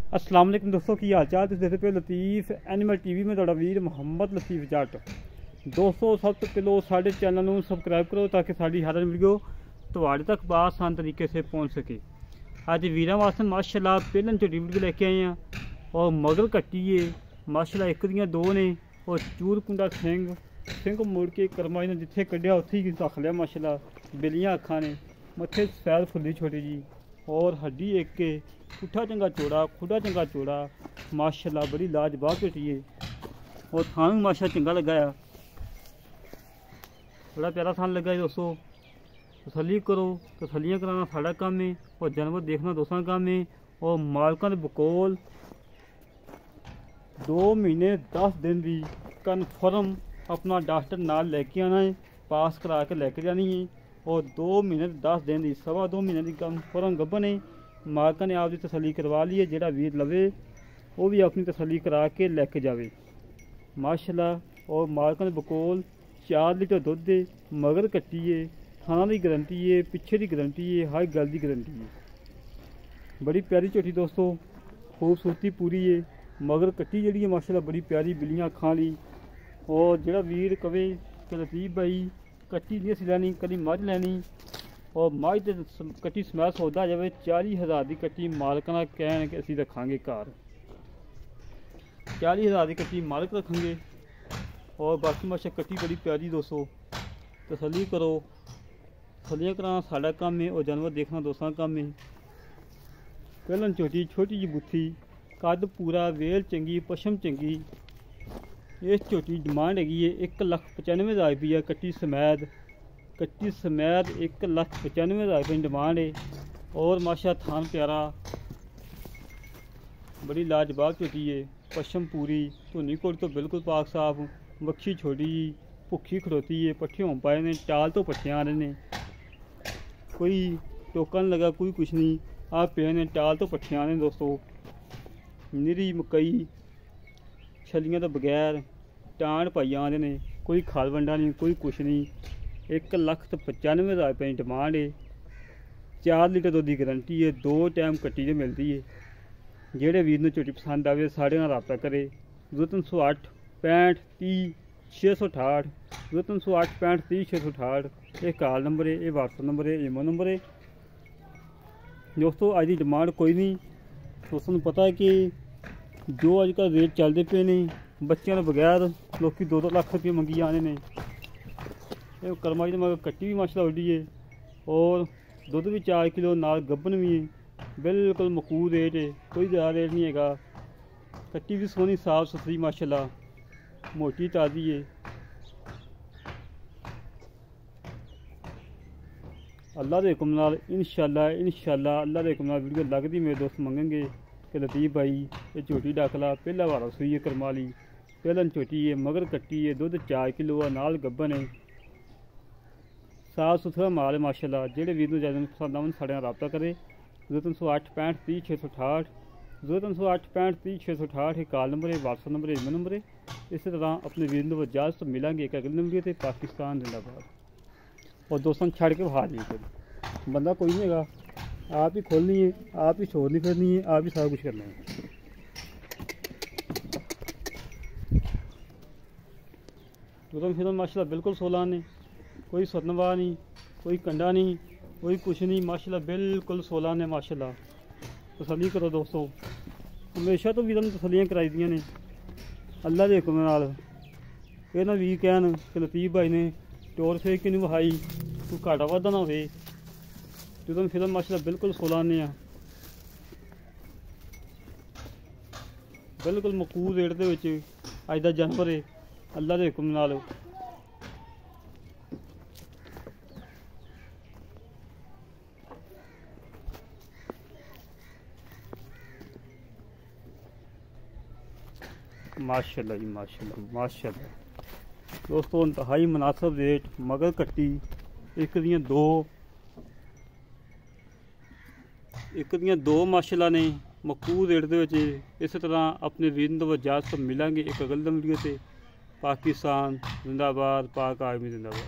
अस्सलाम वालेकुम दोस्तों, की हाल चाल। तुम देखते पे लतीफ़ एनिमल टीवी में तुहाडा वीर मुहम्मद लतीफ़ जट। दोस्तों सब तो पहले साढ़े चैनल को सबसक्राइब करो ताकि साड़ी हर वीडियो तुहाडे तक बआसान तरीके से पहुँच सके। अज वीर वास्ते माशाल्लाह पहलन झोटी वीडियो लेके आए हैं और मगर कट्टी है माशाल्लाह, एक दियाँ दो ने और चूर कुंडा सिंह मुड़ के करमाई ने जिथे कढ़िया उत्थे ही रख लिया माशाल्लाह। बिलियाँ अखा ने मत्थे सफैद फुल्ली छोटी जी और हड्डी एक के पुट्ठा चंगा चौड़ा खुदा चंगा चौड़ा माशाल्लाह, बड़ी लाजवाब झोटी है और थान भी माशा चंगा लगा है, बड़ा प्यारा थान लगा है। दोस्तों तसल्ली करो, तसल्लियाँ कराना साड़ा काम है और जानवर देखना दोस्तों काम है। और मालकां दे बकोल 2 महीने 10 दिन भी कन्फर्म अपना डॉक्टर नाल लेके आना है, पास करा के लेके जानी है। और 2 महीने 10 दिन की 2.5 महीने की कन्फर्म गब्बन है। मालकां ने आपकी तसल्ली करवा ली है, जेड़ा वीर लवे वो भी अपनी तसल्ली करा के लेके जावे माशाल्लाह। और मालकां दे बकोल 4 लीटर दुध है, मगर कट्टी है, थाना की गारंटी है, पिछे की गारंटी है, हर गल की गारंटी है। बड़ी प्यारी झोटी दोस्तों, खूबसूरती पूरी है। मगर कट्टी जी माशाल्लाह बड़ी प्यारी बिलियाँ अखां वाली। और जो वीर कवे कि लतीफ़ भाई कट्टी नहीं असी लैनी, कभी मझ लैनी और मझ तो कट्टी समै सौदा जाए 40,000 की कट्टी मालकां कहन कि असी रखांगे घर, 40,000 की कट्टी मालक रखेंगे। और बाकी माशा कट्टी बड़ी प्यारी दोस्तों, तसल्ली करो, तसल्लियाँ कराना साड़ा काम है और जानवर देखना दोस्तों काम है। पहलन झोटी छोटी जी बुथी, कद पूरा, वेल चंगी, पशम चंगी। इस झोटी डिमांड हैगी है 1,95,000 रुपया कट्टी समेत, कट्टी समेत 1,95,000 रुपये डिमांड है। और माशा थान प्यारा, बड़ी लाजवाब झोटी है, पशम पूरी, धुनी कोट तो बिल्कुल पाक साफ, बख्शी छोटी जी, भुखी खड़ोती है, पट्ठे हों पाए ने, टाल तो पट्ठे आ रहे ने, कोई टोका नहीं लगा, कोई कुछ नहीं, आप पे ने टाल तो पट्ठे आ रहे हैं दोस्तों। निरी मकई छलियां तो बगैर टांड पाई आते ने, कोई खाल वंडा नहीं, कोई कुछ नहीं। 1,95,000 रुपये डिमांड है। 4 लीटर दुध की गारंटी है, 2 टाइम कट्टी जो मिलती है। जेड़े वीर नूं झोटी पसंद आवे साढ़े नाल रब्ता करे। 0308 65 30 668, 0308 65 30 668 ये कॉल नंबर है, ये व्हाट्सअप नंबर है, ईमो नंबर है। दोस्तों अज की डिमांड कोई नहीं, दोस्तों पता है कि जो अजकल रेट चलते पे ने बच्चों के बगैर लोग 2-2 लाख रुपये मंगी आने ने। कर्मा जी मगर कट्टी भी माशाल्लाह उड्डी है और दुध भी 4 किलो नाल गब्बन भी है, बिल्कुल मकूल रेट है, कोई ज़्यादा रेट नहीं है। कट्टी भी सोहनी साफ सुथरी माशाल्लाह, मोटी ताज़ी है। अल्लाह के हुक्म नाल इंशाअल्लाह अल्लाह के हुक्म नाल वीडियो लगती मेरे दोस्त मंगेंगे कि लतीफ़ भाई ये झोटी डाकला पहला वारा सूई है करमाली, पहलन झोटी है, मगर कट्टी है, दुध 4 किलो है, नाल गब्बन है, साफ सुथरा माल है माशाल्लाह। जेड़े वीर नूं ज़्यादा पसंद आवन साढ़े नाल रब्ता करे। 0308 65 30 668, 0308 65 30 668 ये कॉल नंबर है, व्हाट्सअप नंबर है, ईमेल नंबर है। इस तरह अपने वीर नूं इजाज़त मिलांगे एक अगले वीडियो ते। पाकिस्तान जिंदाबाद। और दोस्तों छड़ के बहा नहीं कोई बंदा कोई नहीं है, आप ही खोलनी है, आप ही छोड़नी फिरनी है, आप ही सारा कुछ करना है। तो फिर माशाल्लाह बिल्कुल सोला ने, कोई सतनवा नहीं, कोई कंडा नहीं, कोई कुछ नहीं, माशाल्लाह बिल्कुल सोला ने माशाल्लाह। तसल्ली करो दोस्तों, हमेशा तो वीरों ने तसल्लियाँ कराई दियाँ ने अल्लाह के हुक्म नाल। ये ना वीर कहन कि लतीफ़ भाई ने टोर फेंक के नहीं वहाई, कोई घाटा वाधा ना होवे। जो फिर माशाल्लाह बिल्कुल सोला ने बिल्कुल मकूल रेट दे विच अज दा जानवर है अल्लाह के हुक्म नाल। माशाल्लाह जी माशाल्लाह माशाल्लाह। दोस्तों इंतहाई मुनासिब रेट, मगर कट्टी एक दियां दो माशाल्लाह ने मकूल रेट दे विच। इस तरह अपने वीर नूं इजाज़त मिलांगे एक अगले वीडियो ते। पाकिस्तान जिंदाबाद, पाक आर्मी जिंदाबाद।